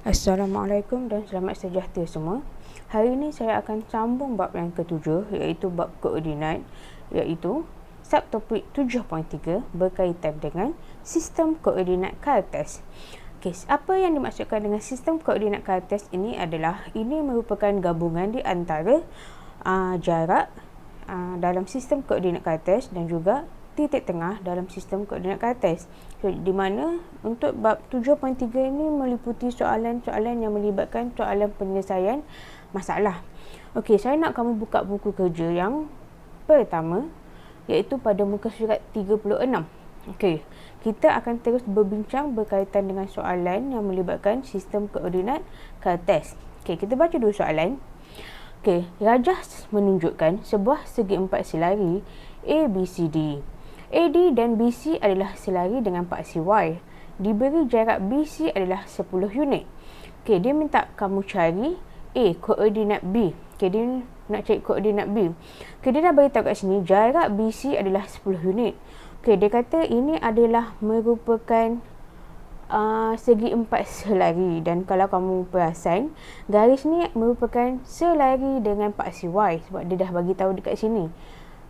Assalamualaikum dan selamat sejahtera semua. Hari ini saya akan sambung bab yang ke-7 iaitu bab koordinat, iaitu subtopik 7.3 berkaitan dengan sistem koordinat Cartesian. Okey, apa yang dimaksudkan dengan sistem koordinat Cartesian ini adalah ini merupakan gabungan di antara jarak dalam sistem koordinat Cartesian dan juga titik tengah dalam sistem koordinat Cartesian. So, di mana untuk bab 7.3 ini meliputi soalan-soalan yang melibatkan soalan penyelesaian masalah. Okey, saya nak kamu buka buku kerja yang pertama iaitu pada muka surat 36. Okey, kita akan terus berbincang berkaitan dengan soalan yang melibatkan sistem koordinat Cartesian. Okey, kita baca dulu soalan. Okey, rajah menunjukkan sebuah segi empat selari ABCD. AD dan BC adalah selari dengan paksi Y. Diberi jarak BC adalah 10 unit. Okey, dia minta kamu cari A, koordinat B. Okey, dia nak cari koordinat B. Okey, dia dah beritahu kat sini jarak BC adalah 10 unit. Okey, dia kata ini adalah merupakan segi empat selari, dan kalau kamu perasan garis ni merupakan selari dengan paksi Y sebab dia dah bagi tahu dekat sini.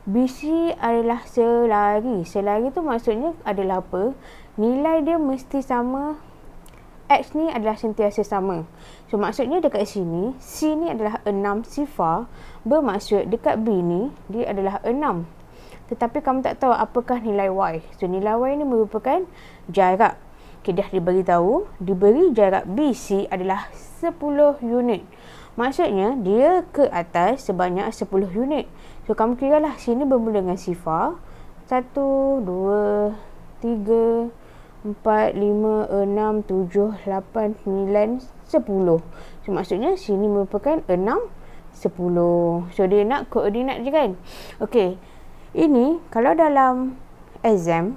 BC adalah selari. Selari tu maksudnya adalah apa? Nilai dia mesti sama. X ni adalah sentiasa sama. So maksudnya dekat sini C ni adalah 6 sifar, bermaksud dekat B ni dia adalah 6. Tetapi kamu tak tahu apakah nilai Y. So nilai Y ni merupakan jarak. Okay, dah diberitahu diberi jarak BC adalah 10 unit. Maksudnya dia ke atas sebanyak 10 unit. So kamu kira lah sini bermula dengan sifar 1, 2, 3, 4, 5, 6, 7, 8, 9, 10. So maksudnya sini merupakan 6, 10. So dia nak koordinat je kan. Okey, ini kalau dalam exam,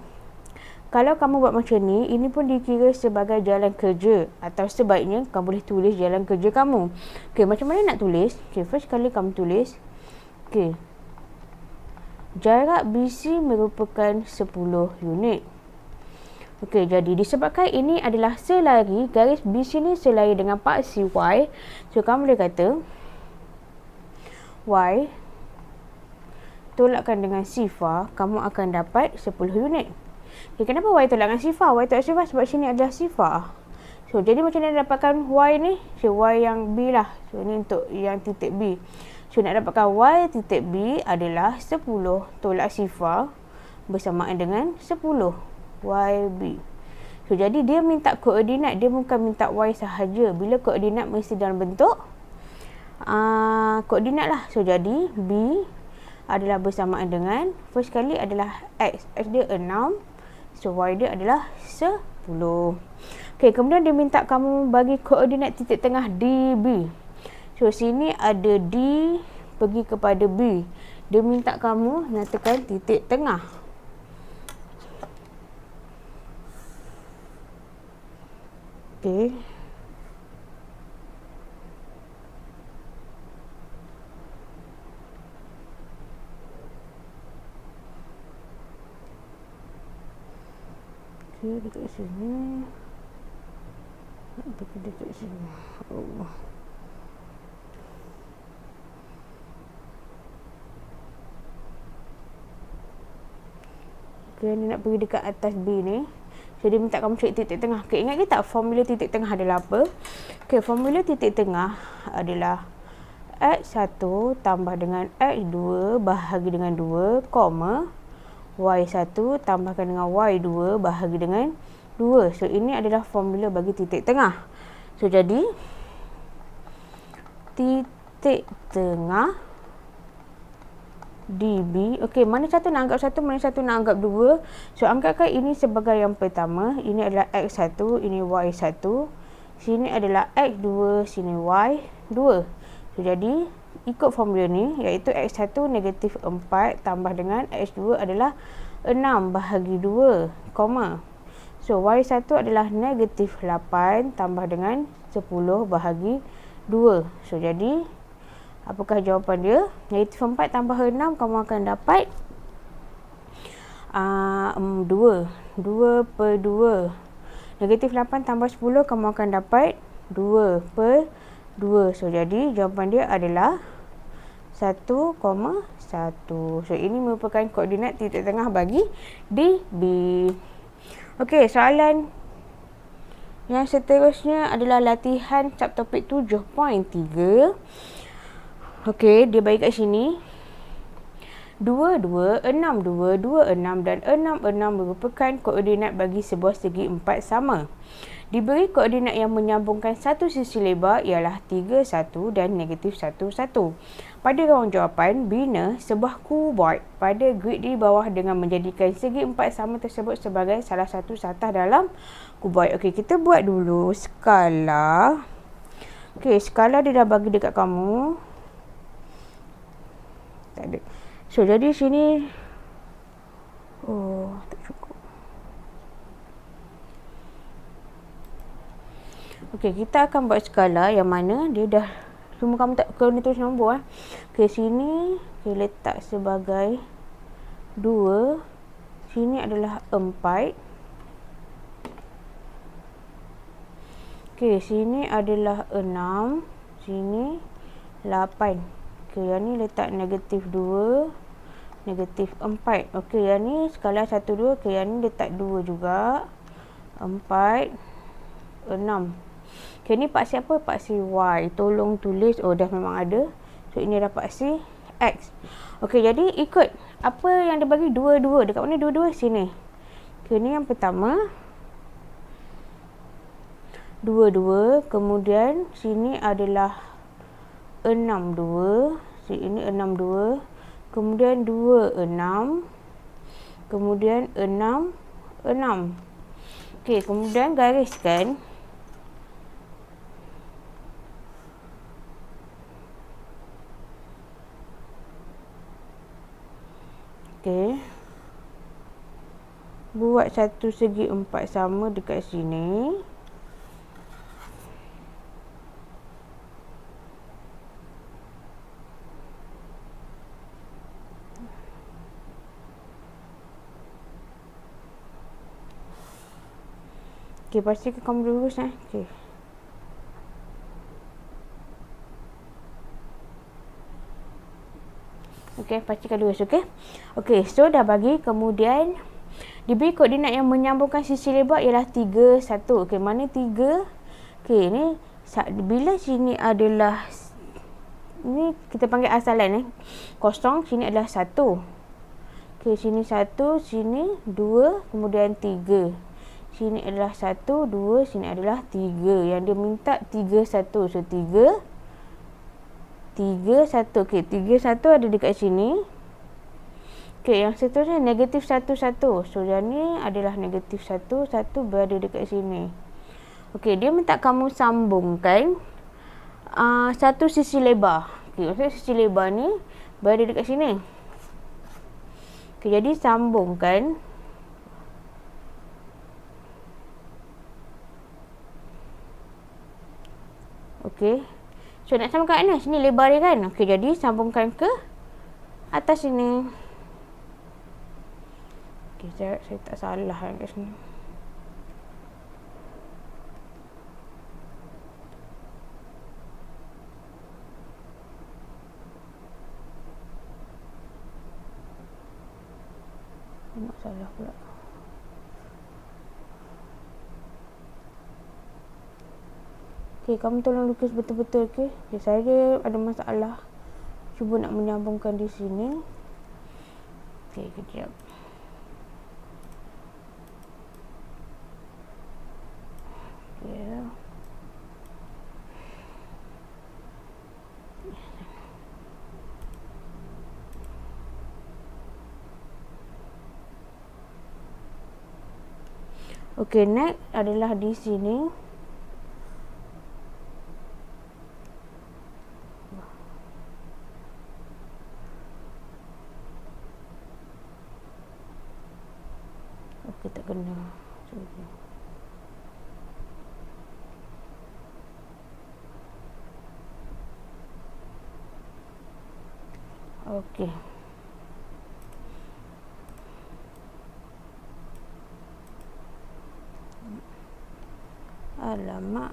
kalau kamu buat macam ni, ini pun dikira sebagai jalan kerja, atau sebaiknya kamu boleh tulis jalan kerja kamu. Okey, macam mana nak tulis? Okey, first kali kamu tulis. Okey, jarak BC merupakan 10 unit. Okey, jadi disebabkan ini adalah selari, garis BC ni selari dengan paksi Y. So kamu boleh kata Y tolakkan dengan sifar, kamu akan dapat 10 unit. Okay, kenapa Y tolak dengan sifar? Y tolak sifar sebab sini adalah sifar. So, jadi macam mana dapatkan Y ni? So, Y yang B lah. So, ni untuk yang titik B. So, nak dapatkan Y titik B adalah 10 tolak sifar bersamaan dengan 10 YB. So, jadi dia minta koordinat. Dia bukan minta Y sahaja. Bila koordinat mesti dalam bentuk koordinat lah. So, jadi B adalah bersamaan dengan, first kali adalah X. X dia 6. So, Y dia adalah 10. Okey, kemudian dia minta kamu bagi koordinat titik tengah DB. So, sini ada D pergi kepada B. Dia minta kamu nyatakan titik tengah. Okey. Dekat sini. Dekat sini. Allah. Okay, ni nak pergi dekat atas B ni. So, dia minta kamu cari titik tengah. Okay, ingat ke tak formula titik tengah adalah apa? Okay, formula titik tengah adalah X1 tambah dengan X2 bahagi dengan 2, Y1 tambahkan dengan Y2 bahagi dengan 2. So, ini adalah formula bagi titik tengah. So, jadi titik tengah DB. Okey, mana satu nak anggap satu, mana satu nak anggap dua. So, anggapkan ini sebagai yang pertama. Ini adalah X1, ini Y1. Sini adalah X2, sini Y2. So, jadi ikut formula ni, iaitu X1 negatif 4 tambah dengan X2 adalah 6 bahagi 2, So, Y1 adalah negatif 8 tambah dengan 10 bahagi 2. So, jadi apakah jawapan dia? Negatif 4 tambah 6, kamu akan dapat 2 per 2. Negatif 8 tambah 10, kamu akan dapat 2 per 2. So, jadi jawapan dia adalah 1,1. So, ini merupakan koordinat titik tengah bagi DB. Okey, soalan yang seterusnya adalah latihan subtopik 7.3. Okey, dia bagi kat sini. 22, 62, 26 dan 66 merupakan koordinat bagi sebuah segi empat sama. Diberi koordinat yang menyambungkan satu sisi lebar ialah 3, 1 dan negatif 1, 1. Pada ruang jawapan, bina sebuah kuboid pada grid di bawah dengan menjadikan segi empat sama tersebut sebagai salah satu satah dalam kuboid. Okey, kita buat dulu skala. Okey, skala dia dah bagi dekat kamu. Tak ada. So, jadi sini tak cukup. Okey, kita akan buat skala yang mana dia dah semua kamu tak kena tulis nombor Okey, sini kita letak sebagai 2. Sini adalah 4. Okey, sini adalah 6. Sini 8. Okey, yang ni letak negatif 2, negatif 4. Okey, yang ni skala 1, 2. Okey, yang ni letak 2 juga. 4, 6. Okey, ni paksi apa? Paksi Y. Tolong tulis. Oh, dah memang ada. So, ini dah paksi X. Okey, jadi ikut apa yang dia bagi 2, 2. Dekat mana 2, 2? Sini. Okey, ni yang pertama. 2, 2. Kemudian, sini adalah 6, 2. Ini 6, 2. Kemudian 2, 6. Kemudian 6, 6. Okey, kemudian gariskan. Okey. Buat satu segi empat sama dekat sini. Okey, pastikan kamu lurus Okey. Okey, pastikan lurus. Okey. Okey, so dah bagi. Kemudian diberi koordinat yang menyambungkan sisi lebar ialah 3, 1. Okey, mana 3? Okey, ni bila sini adalah ni kita panggil asalan kosong, sini adalah 1. Okey, sini 1, sini 2, kemudian 3. Sini adalah 1, 2, sini adalah 3. Yang dia minta 3, 1. So, 3, 3, 1. Okey, 3, 1 ada dekat sini. Okey, yang seterusnya negatif 1, 1. So, yang ni adalah negatif 1, 1 berada dekat sini. Okey, dia minta kamu sambungkan satu sisi lebar. Okey, maksudnya sisi lebar ni berada dekat sini. Okey, jadi sambungkan. Okey. So, nak sambungkan mana? Sini lebar dia kan? Okey, jadi sambungkan ke atas sini. Okey, saya tak salah kat sini. Tak salah pula. Okey, kamu tolong lukis betul-betul, okey? Okay, saya ada masalah. Cuba nak menyambungkan di sini. Okey, kejap. Okey. Okey, next adalah di sini. Okey, tak kena. Okey. Alamak.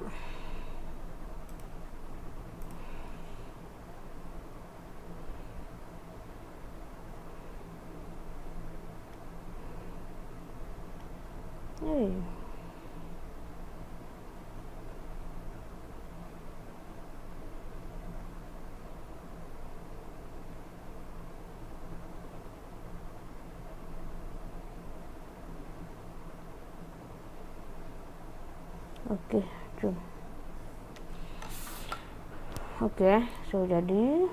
Okey, jom. Okey, so jadi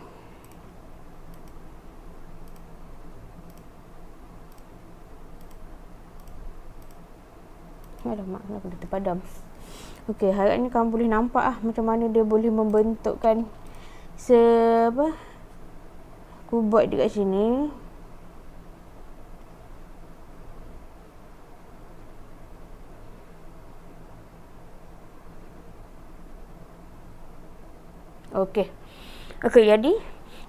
alamak, kenapa dia terpadam. Okey, harap ni kamu boleh nampak macam mana dia boleh membentukkan kuboid dekat sini. Okey. Okey, jadi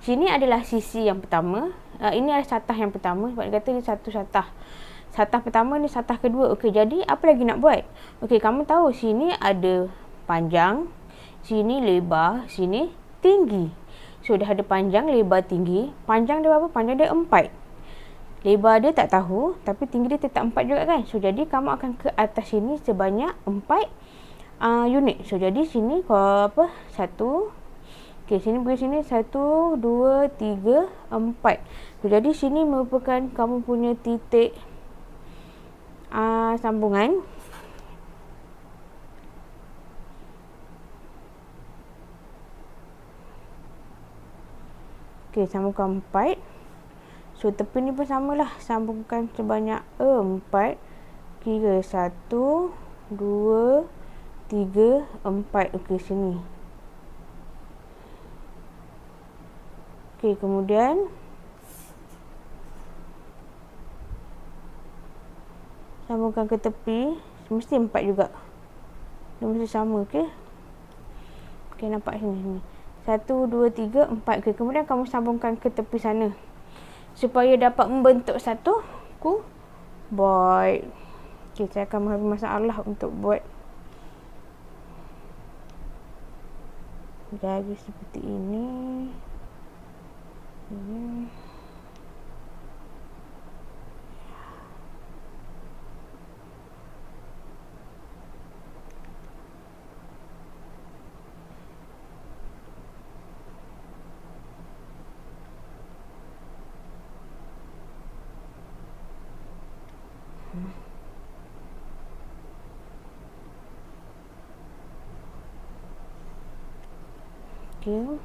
sini adalah sisi yang pertama. Ini adalah satah yang pertama. Sebab dia kata ni satu satah. Satah pertama ni satah kedua. Okey, jadi apa lagi nak buat? Okey, kamu tahu sini ada panjang, sini lebar, sini tinggi. So, dah ada panjang, lebar, tinggi. Panjang dia berapa? Panjang dia 4. Lebar dia tak tahu, tapi tinggi dia tetap 4 juga kan? So, jadi kamu akan ke atas sini sebanyak 4 unit. So, jadi sini kau 1. Okey, sini pergi sini 1, 2, 3, 4. So, jadi sini merupakan kamu punya titik sambungan. Okey, sambungkan 4. So, tepi ni pun samalah. Sambungkan sebanyak 4. Kira 1, 2, 3, 4. Okey, sini. Okey, kemudian sambungkan ke tepi. Mesti 4 juga. Dia mesti sama, okey. Okey, nampak sini. 1, 2, 3, 4. Okey, kemudian kamu sambungkan ke tepi sana. Supaya dapat membentuk satu kuboid. Okey, saya akan menghadapi masalah untuk buat garis seperti ini. Okey.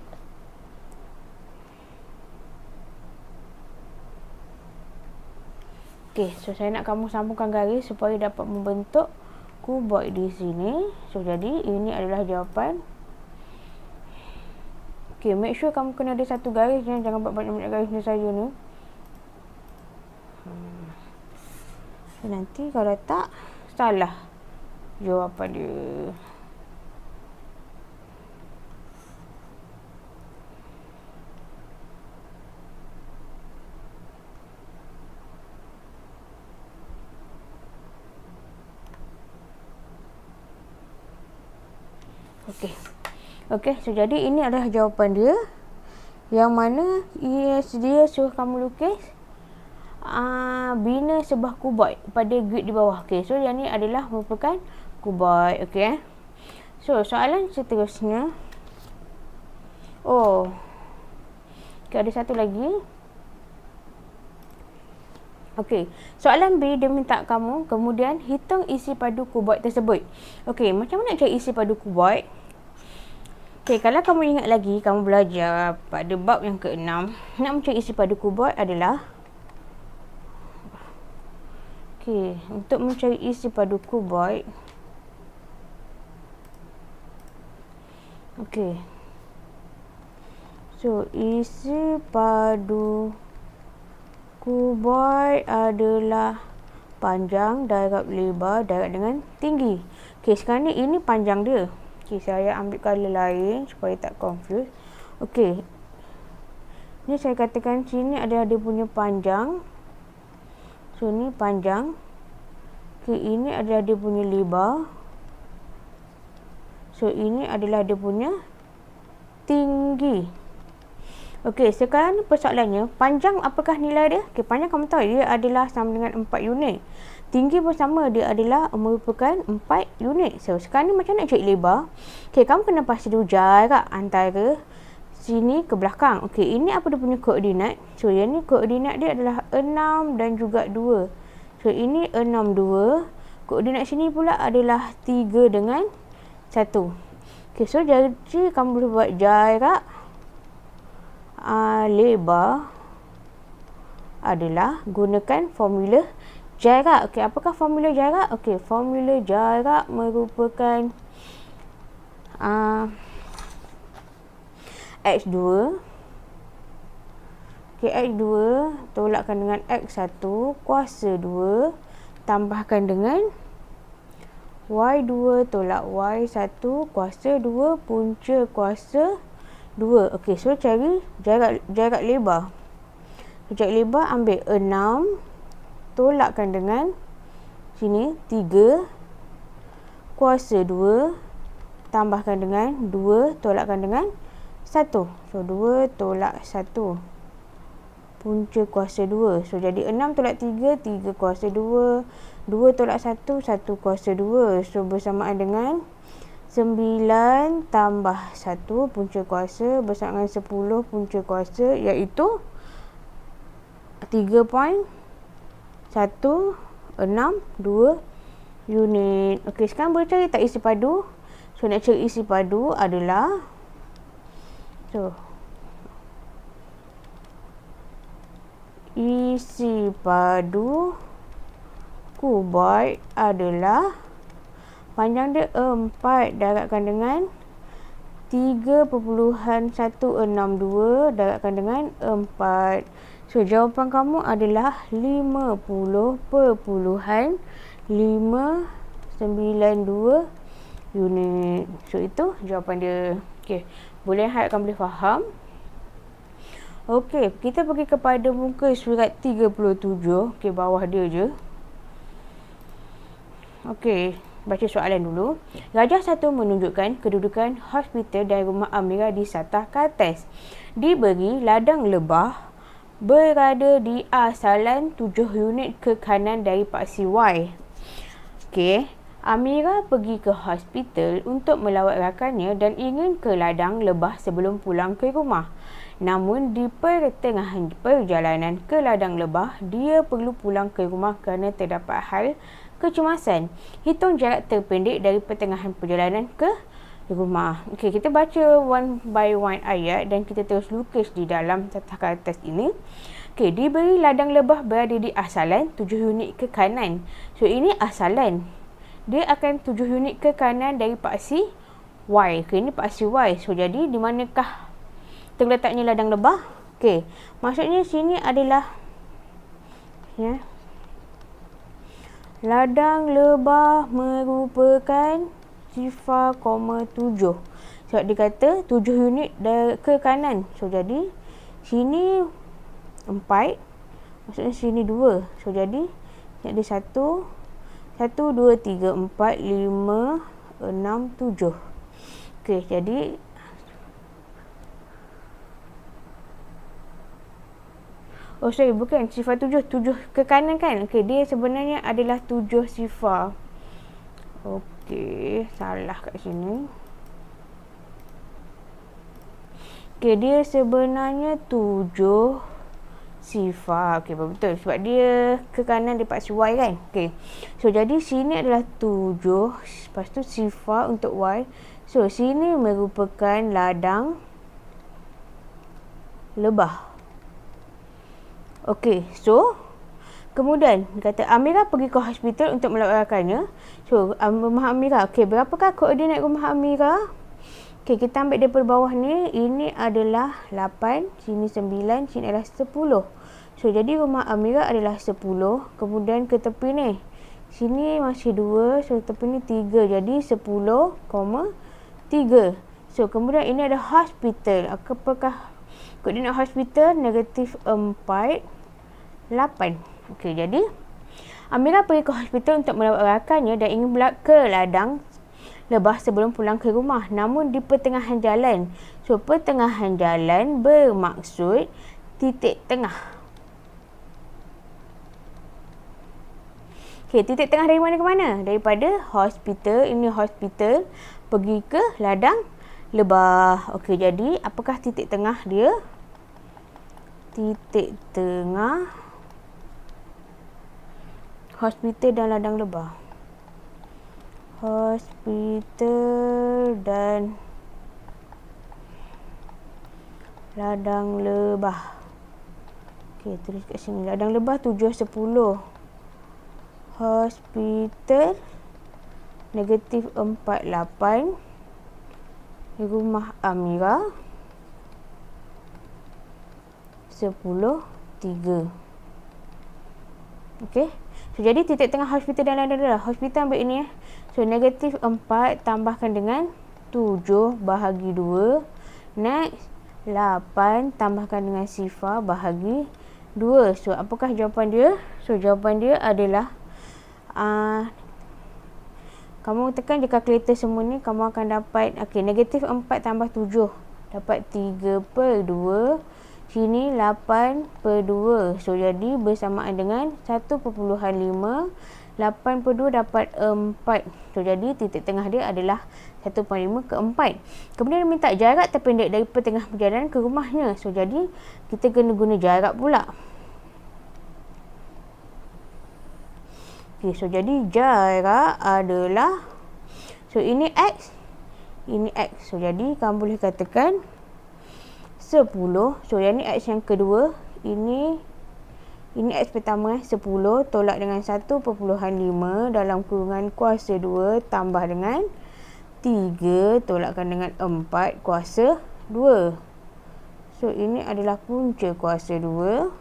Okey, so saya nak kamu sambungkan garis supaya dapat membentuk kuboid di sini. So, jadi ini adalah jawapan. Okey, make sure kamu kena ada satu garis. Jangan buat banyak-banyak garis ni saja ni. So, nanti kalau tak, salah jawapan dia. Okey. Okey, so jadi ini adalah jawapan dia. Yang mana dia suruh kamu lukis bina sebuah kuboid pada grid di bawah. Okey, so yang ni adalah merupakan kuboid. Okey. So, soalan seterusnya. Okey, ada satu lagi. Okey, soalan B dia minta kamu kemudian hitung isi padu kuboid tersebut. Okey, macam mana nak cari isi padu kuboid? Okey, kalau kamu ingat lagi, kamu belajar pada bab yang ke-6, nak mencari isi padu kuboid adalah untuk mencari isi padu kuboid. Okey. So, isi padu kuboid adalah panjang darab lebar darab dengan tinggi. Okey, sekarang ni ini panjang dia. Okey, saya ambil color lain supaya tak confuse. Okey. Ni saya katakan sini adalah dia punya panjang. So, ni panjang. Okey, ini adalah dia punya lebar. So, ini adalah dia punya tinggi. Okey, sekarang ni persoalannya, panjang apakah nilai dia? Okey, panjang kamu tahu dia adalah sama dengan 4 unit. Tinggi pun sama, dia adalah merupakan 4 unit. So, sekarang ni macam nak cari lebar? Okey, kamu kena pasti dulu jarak antara sini ke belakang. Okey, ini apa dia punya koordinat? So, yang ni koordinat dia adalah 6 dan juga 2. So, ini 6, 2. koordinat sini pula adalah 3 dengan 1. Okay, so jadi kamu boleh buat jarak lebar adalah gunakan formula jarak. Okey, apakah formula jarak? Okey, formula jarak merupakan X2. Okey, X2 tolakkan dengan X1 kuasa 2 tambahkan dengan Y2 tolak Y1 kuasa 2 punca kuasa 2. Okey, so cari jarak lebar. Jarak lebar ambil 6 tolakkan dengan sini 3 kuasa 2 tambahkan dengan 2 tolakkan dengan 1. So 2 tolak 1 punca kuasa 2. So jadi 6 tolak 3, 3 kuasa 2, 2 tolak 1, 1 kuasa 2. So bersamaan dengan 9 tambah 1 punca kuasa bersama dengan 10 punca kuasa, iaitu 3.162 unit. Okey, sekarang boleh cari tak isi padu? So nak cari isi padu adalah isi padu kuboid adalah panjang dia 4 darabkan dengan 3.162 darabkan dengan 4. So jawapan kamu adalah 50.592 unit. So itu jawapan dia. Okey, boleh harapkan boleh faham. Okey, kita pergi kepada muka surat 37. Okey, bawah dia je. Okey, baca soalan dulu. Rajah 1 menunjukkan kedudukan hospital dan rumah Amira di Satah Kartes. Diberi ladang lebah berada di asalan 7 unit ke kanan dari paksi Y. Okey, Amira pergi ke hospital untuk melawat rakannya dan ingin ke ladang lebah sebelum pulang ke rumah. Namun di pertengahan perjalanan ke ladang lebah, dia perlu pulang ke rumah kerana terdapat hal kecemasan. Hitung jarak terpendek dari pertengahan perjalanan ke rumah. Okey, kita baca one by one ayat dan kita terus lukis di dalam Satah Kartes ini. Okey, diberi ladang lebah berada di asalan 7 unit ke kanan. So ini asalan. Dia akan 7 unit ke kanan dari paksi Y. Okey, ini paksi Y. So jadi di manakah terletaknya ladang lebah? Okey, maksudnya sini adalah ladang lebah merupakan 0,7. Sebab dia kata 7 unit ke kanan. So jadi sini 4, maksudnya sini 2. So jadi ada 1, 2, 3, 4, 5, 6, 7. Okey, jadi bukan sifar 7 ke kanan kan? Okey, dia sebenarnya adalah 7 sifar. Okey, salah kat sini. Okey, dia sebenarnya 7 sifar. Okey, betul. Sebab dia ke kanan dia paksi Y kan? Okey. So, jadi sini adalah 7. Lepas tu sifar untuk Y. So, sini merupakan ladang lebah. Okey, so kemudian kata Amira pergi ke hospital untuk melawat rakannya. So rumah Amira. Okey, berapakah koordinat rumah Amira? Okey, kita ambil daripada bawah ni. Ini adalah 8, sini 9, sini adalah 10. So jadi rumah Amira adalah 10. Kemudian ke tepi ni, sini masih 2. So tepi ni 3. Jadi 10,3. So kemudian ini ada hospital. Apakah koordinat hospital? Negatif 4, 8. Okey, jadi Amira pergi ke hospital untuk melawat rakannya dan ingin ke ladang lebah sebelum pulang ke rumah. Namun di pertengahan jalan. So, pertengahan jalan bermaksud titik tengah. Okey, titik tengah dari mana ke mana? Daripada hospital, ini hospital, pergi ke ladang lebah. Okey, jadi apakah titik tengah dia? Titik tengah hospital dan ladang lebah. hospital dan ladang lebah. Okey, tulis kat sini. Ladang lebah 710. Hospital -48. Rumah Amira 10.3. Okey. So, jadi titik tengah hospital dan ladang lebah. Hospital ambil ini. So, -4 tambahkan dengan 7 bahagi 2. Next, 8 tambahkan dengan sifar bahagi 2. So, apakah jawapan dia? So, jawapan dia adalah kamu tekan je kalkulator semua ni, kamu akan dapat -4 tambah 7 dapat 3/2. Sini 8/2. So, jadi bersamaan dengan 1.5. 8/2 dapat 4. So, jadi titik tengah dia adalah 1.5 ke 4. Kemudian dia minta jarak terpendek dari pertengah perjalanan ke rumahnya. So, jadi kita kena guna jarak pula. Okay, so jadi jarak adalah, so ini X, ini X. So, jadi kamu boleh katakan 10. So, yang ni X yang kedua. Ini X pertama 10 tolak dengan 1.5 dalam kurungan kuasa 2 tambah dengan 3 tolakkan dengan 4 kuasa 2. So, ini adalah punca kuasa 2.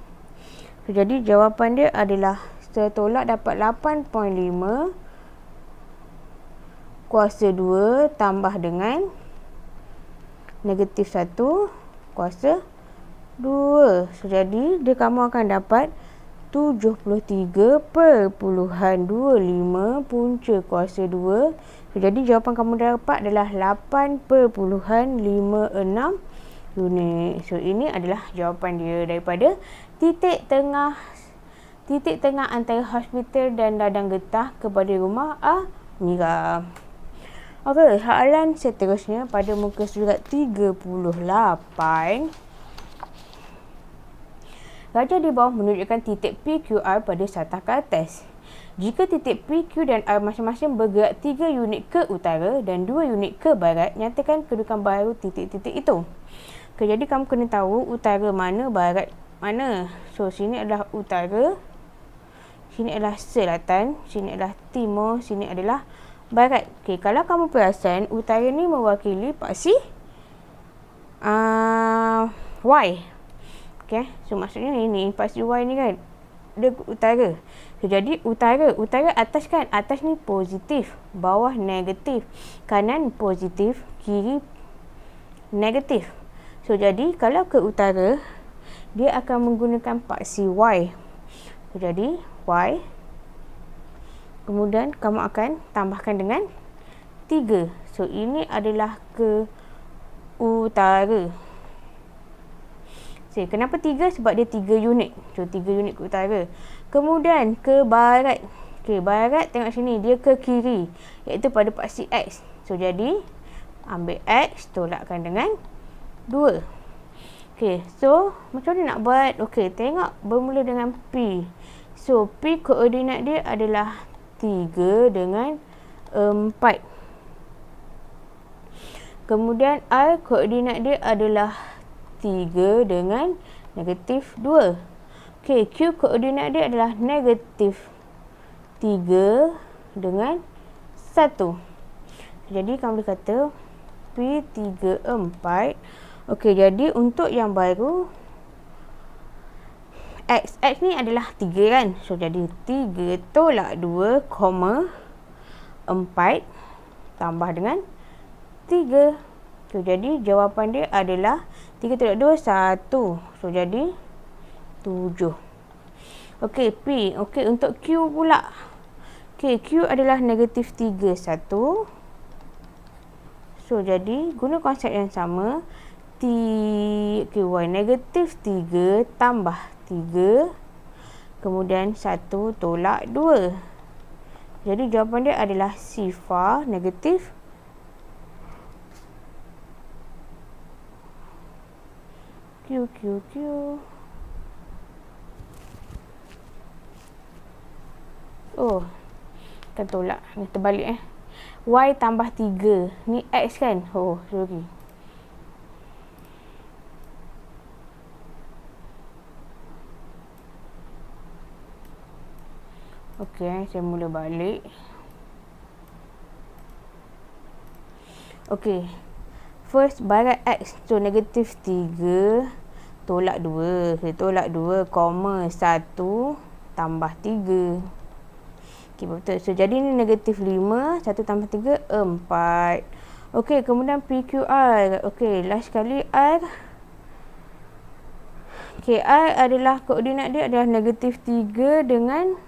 So, jadi jawapan dia adalah setolak dapat 8.5 kuasa 2 tambah dengan -1 kuasa 2. So, jadi dia kamu akan dapat 73.25 punca kuasa 2. So, jadi jawapan kamu dapat adalah 8.56 unit. So, ini adalah jawapan dia daripada titik tengah antara hospital dan ladang getah kepada rumah Amira. Okey, soalan seterusnya pada muka surat 38. Raja di bawah menunjukkan titik PQR pada satah ke atas. Jika titik PQ dan R masing-masing bergerak 3 unit ke utara dan 2 unit ke barat, nyatakan kedudukan baru titik-titik itu. Okay, jadi kamu kena tahu utara mana, barat mana. So, sini adalah utara, sini adalah selatan, sini adalah timur, sini adalah barat. Okay, kalau kamu perasan, utara ni mewakili paksi Y. Okay, so maksudnya ini paksi Y ni kan, dia utara. So, jadi utara atas kan, atas ni positif, bawah negatif, kanan positif, kiri negatif. So, jadi kalau ke utara, dia akan menggunakan paksi Y. So, jadi Y, kemudian kamu akan tambahkan dengan 3. So, ini adalah ke utara. So, kenapa 3? Sebab dia 3 unit. So, 3 unit ke utara. Kemudian ke barat. Okay, barat tengok sini, dia ke kiri, iaitu pada paksi X. So, jadi ambil X, tolakkan dengan 2. Okay, so macam mana nak buat? Okay, tengok bermula dengan P. So, P koordinat dia adalah 3 dengan 4. Kemudian R koordinat dia adalah 3 dengan -2. Okay, Q koordinat dia adalah -3 dengan 1. Jadi, kamu boleh kata P3, 4. Okey, jadi untuk yang baru, X ni adalah 3 kan. So, jadi 3 tolak 2, 4 tambah dengan 3. So, jadi jawapan dia adalah 3 tolak 2, 1. So, jadi 7. Okey, P. Okey, untuk Q pula. Okey, Q adalah -3, 1. So, jadi guna konsep yang sama. Y -3 tambah 3. Kemudian 1 tolak 2. Jadi jawapan dia adalah sifar negatif Q. Oh, kan tolak. Terbalik Y tambah 3. Ni X kan? Oh, sorry. Okey, saya mula balik. Okey. First, barat X. So, negatif 3 tolak 2. Okay, tolak 2, 1 tambah 3. Okey, betul. So, jadi ni negatif 5. 1 tambah 3, 4. Okey, kemudian PQR. Okey, last sekali R. Okey, R adalah koordinat dia adalah negatif 3 dengan...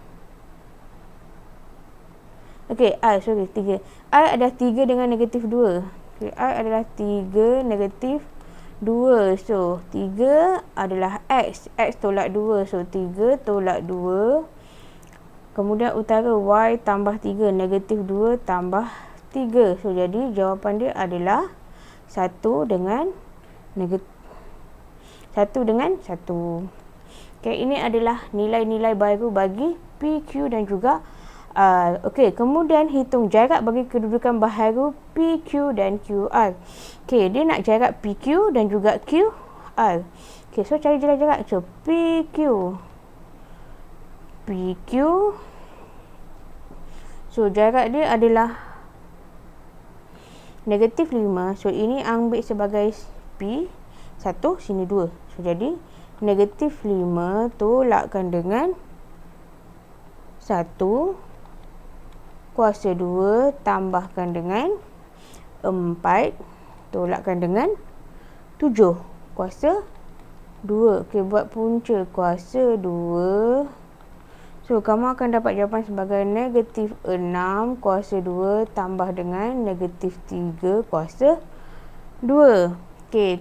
Okey, R, sorry, 3. R adalah 3 dengan negatif 2. Okay, R adalah 3 negatif 2. So, 3 adalah X. X tolak 2. So, 3 tolak 2. Kemudian utara Y tambah 3. Negatif 2 tambah 3. So, jadi jawapan dia adalah 1 dengan 1. Okay, ini adalah nilai-nilai baru bagi P, Q dan juga R. Okey, kemudian hitung jarak bagi kedudukan baharu P, Q dan QR. Okey, dia nak jarak PQ dan juga QR. Okey, so cari jarak. So, PQ. So, jarak dia adalah negatif 5. So, ini ambil sebagai P. 1, sini 2. So, jadi negatif 5 tolakkan dengan 1 kuasa 2 tambahkan dengan 4 tolakkan dengan 7 kuasa 2. Okey, buat punca kuasa 2. So, kamu akan dapat jawapan sebagai negatif 6 kuasa 2 tambah dengan negatif 3 kuasa 2. Okey,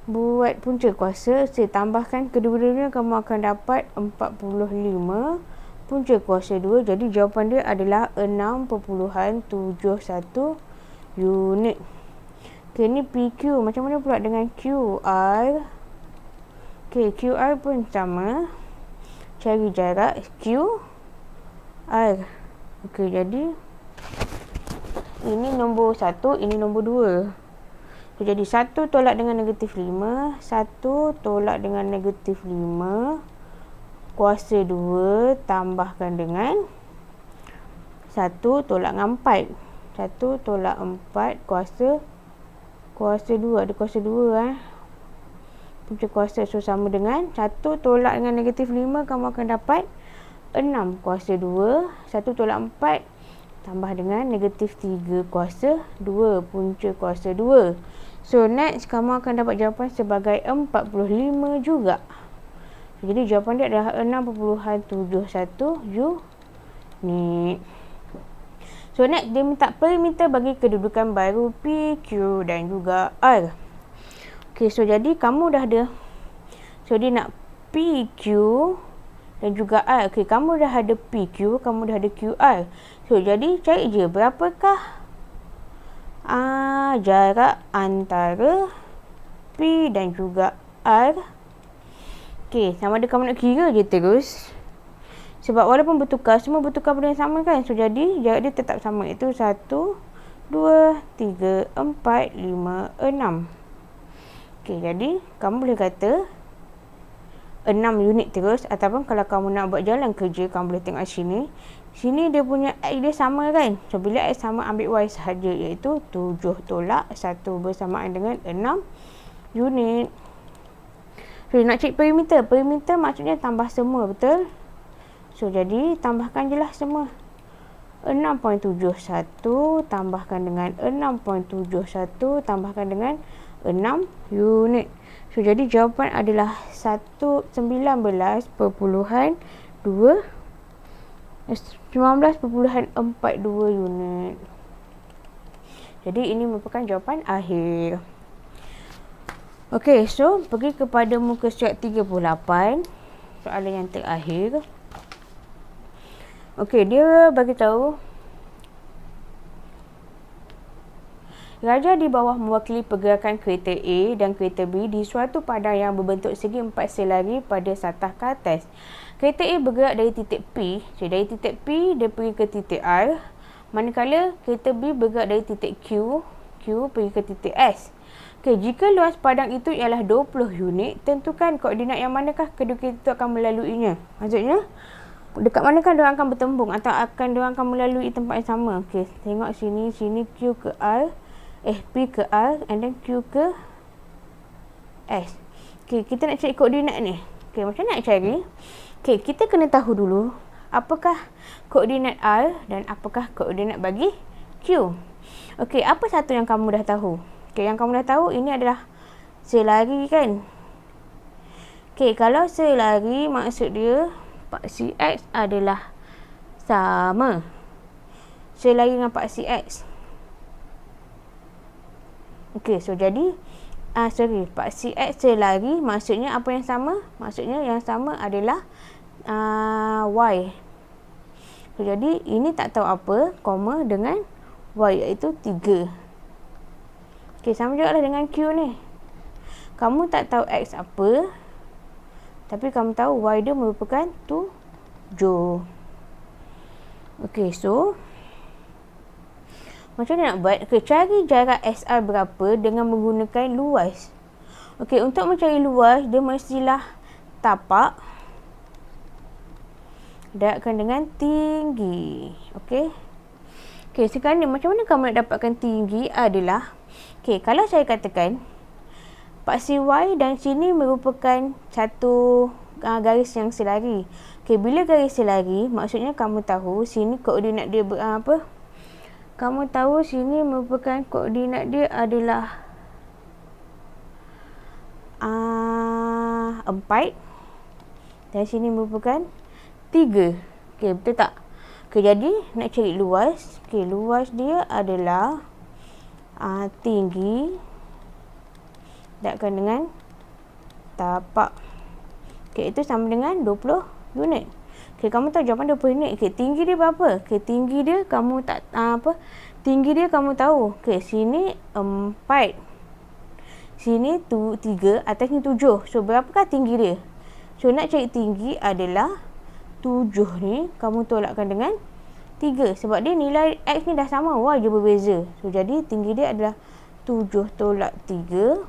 buat punca kuasa. Saya tambahkan kedua-duanya, kamu akan dapat 45 punca kuasa 2. Jadi jawapan dia adalah 6.71 unit. Okey, ni PQ. Macam mana pula dengan QR? Okey, QR pun sama. Cari jarak QR. Okey, jadi ini nombor 1, ini nombor 2. So, jadi 1 tolak dengan negatif 5. 1 tolak dengan negatif 5. Kuasa 2 tambahkan dengan 1 tolak dengan 4. 1 tolak 4 kuasa 2. Ada kuasa 2 punca kuasa. So, sama dengan 1 tolak dengan negatif 5. Kamu akan dapat 6 kuasa 2. 1 tolak 4 tambah dengan negatif 3 kuasa 2 punca kuasa 2. So, next kamu akan dapat jawapan sebagai 45 juga. Jadi jawapan dia adalah 6.71 unit. So, next dia minta perimeter bagi kedudukan baru P, Q dan juga R. Okey, so jadi kamu dah ada. So, dia nak P, Q dan juga R. Okey, kamu dah ada P, Q, kamu dah ada QR. So, jadi cari je berapakah jarak antara P dan juga R. Okey, sama ada kamu nak kira je terus. Sebab walaupun bertukar, semua bertukar benda yang sama kan. So, jadi jarak dia tetap sama, iaitu 1, 2, 3, 4, 5, 6. Okey, jadi kamu boleh kata 6 unit terus. Ataupun kalau kamu nak buat jalan kerja, kamu boleh tengok sini. Sini dia punya X dia sama kan. So, bila X sama, ambil Y sahaja, iaitu 7 tolak 1 bersamaan dengan 6 unit. So, nak cek perimeter. Perimeter maksudnya tambah semua, betul? So, jadi tambahkan je lah semua. 6.71 tambahkan dengan 6.71 tambahkan dengan 6 unit. So, jadi jawapan adalah 19.42 unit. Jadi, ini merupakan jawapan akhir. Okey, so pergi kepada muka surat 38. Soalan yang terakhir. Okey, dia bagi tahu raja di bawah mewakili pergerakan kereta A dan kereta B di suatu padang yang berbentuk segi 4 selari pada satah ke atas. Kereta A bergerak dari titik P. So, dari titik P, dia pergi ke titik R. Manakala kereta B bergerak dari titik Q pergi ke titik S. Jika luas padang itu ialah 20 unit, tentukan koordinat yang manakah kedua kereta itu akan melaluinya. Maksudnya, dekat manakah diorang akan bertembung atau diorang akan melalui tempat yang sama. Tengok sini Q ke R, P ke R, and then Q ke S. Kita nak cari koordinat ni. Macam mana nak cari? Kita kena tahu dulu apakah koordinat R dan apakah koordinat bagi Q. Apa satu yang kamu dah tahu? Yang kamu dah tahu ini adalah selari kan? Kalau selari maksud dia paksi X adalah sama selari dengan paksi X. So jadi paksi X selari maksudnya apa yang sama? Maksudnya yang sama adalah Y. Jadi ini tak tahu apa, koma dengan Y iaitu 3. Sama juga lah dengan Q ni. Kamu tak tahu X apa, tapi kamu tahu Y dia merupakan 7. So macam mana nak buat? Cari jarak SR berapa dengan menggunakan luas. Untuk mencari luas, dia mestilah tapak darabkan dengan tinggi. Sekarang ni macam mana kamu nak dapatkan tinggi adalah kalau saya katakan paksi Y dan sini merupakan satu garis yang selari. Bila garis selari, maksudnya kamu tahu sini koordinat dia apa? Kamu tahu sini merupakan koordinat dia adalah 4 dan sini merupakan 3. Betul tak? Jadi nak cari luas. Luas dia adalah tinggi darabkan dengan tapak. Itu sama dengan 20 unit. Kamu tahu jawapan 20 unit. Tinggi dia berapa? Tinggi dia kamu tak tinggi dia kamu tahu. Sini 4. Sini 3, atas ni 7. So berapakah tinggi dia? So nak cari tinggi adalah 7 ni kamu tolakkan dengan 3. Sebab dia nilai X ni dah sama, Y je berbeza. So jadi tinggi dia adalah 7 tolak 3.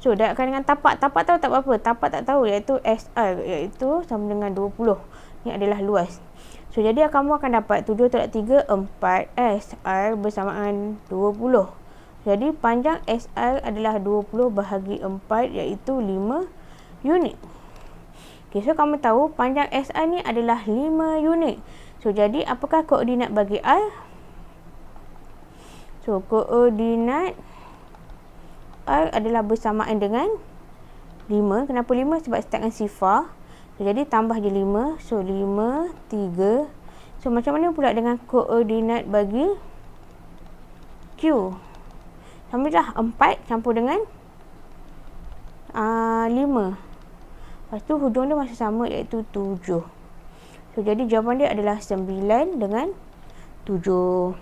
So darabkan dengan tapak. Tapak tahu tak apa? Tapak tak tahu, iaitu SR, iaitu sama dengan 20. Ini adalah luas. So jadi kamu akan dapat 7 tolak 3, 4 SR bersamaan 20. Jadi panjang SR adalah 20 bahagi 4, iaitu 5 unit. So kamu tahu panjang SR ni adalah 5 unit. So jadi apakah koordinat bagi R? So koordinat R adalah bersamaan dengan 5. Kenapa 5? Sebab start dengan sifar. So, jadi tambah je 5. So 5, 3. So macam mana pula dengan koordinat bagi Q? Sama je lah 4 campur dengan 5. Lepas tu hujung dia masih sama, iaitu 7. So jadi jawapan dia adalah 9 dengan 7.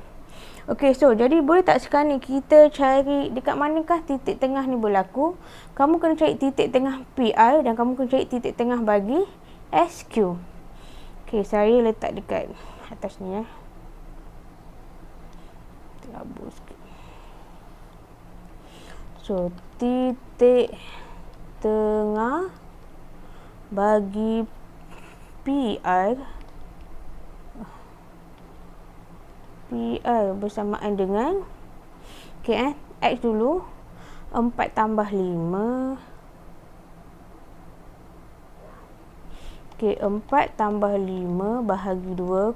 So jadi boleh tak sekarang ni kita cari dekat manakah titik tengah ni berlaku. Kamu kena cari titik tengah PI dan kamu kena cari titik tengah bagi SQ. Saya letak dekat atas ni ya. Terabur sikit. So titik tengah bagi PI bersamaan dengan X dulu 4 tambah 5 4 tambah 5 bahagi 2,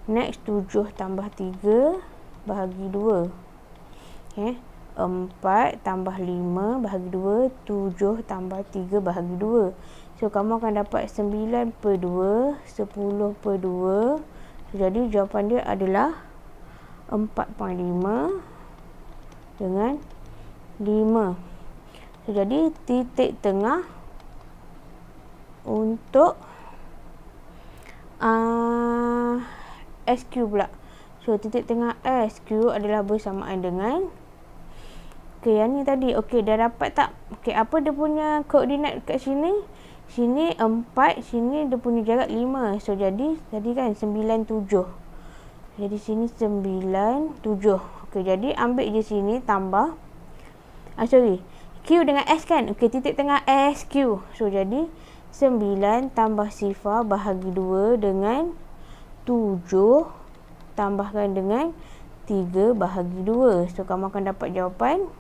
next 7 tambah 3 bahagi 2. 4 tambah 5 bahagi 2, 7 tambah 3 bahagi 2. So kamu akan dapat 9 per 2, 10 per 2. Jadi jawapan dia adalah 4.5 dengan 5. So, jadi titik tengah untuk SQ pula. So titik tengah SQ adalah bersamaan dengan yang ni tadi. Dah dapat tak? Apa dia punya koordinat kat sini? Sini 4, sini dia punya jarak 5. So, jadi tadi kan 9, 7. Jadi, sini 9, 7. Okey, jadi ambil je sini tambah. Q dengan S kan? Okey, titik tengah S, Q. So, jadi 9 tambah sifar bahagi 2 dengan 7 tambahkan dengan 3 bahagi 2. So, kamu akan dapat jawapan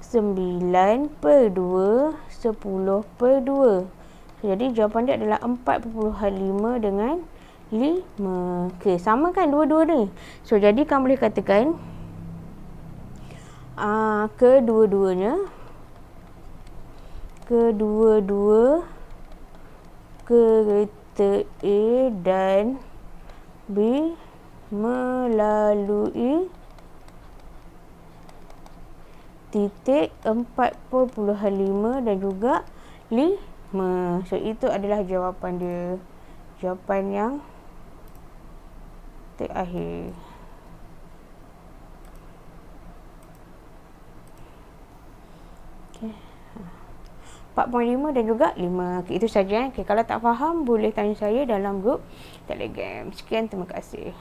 9 per 2, 10 per 2. So, jadi jawapan dia adalah 4.5 dengan 5. Okey, sama kan dua-dua ni? So, jadi kamu boleh katakan kedua-dua kereta A dan B melalui titik 4.5 dan juga 5. So, itu adalah jawapan dia. Jawapan yang terakhir. Okay. 4.5 dan juga 5. Okay, itu saja. Okay, kalau tak faham, boleh tanya saya dalam grup Telegram. Sekian, terima kasih.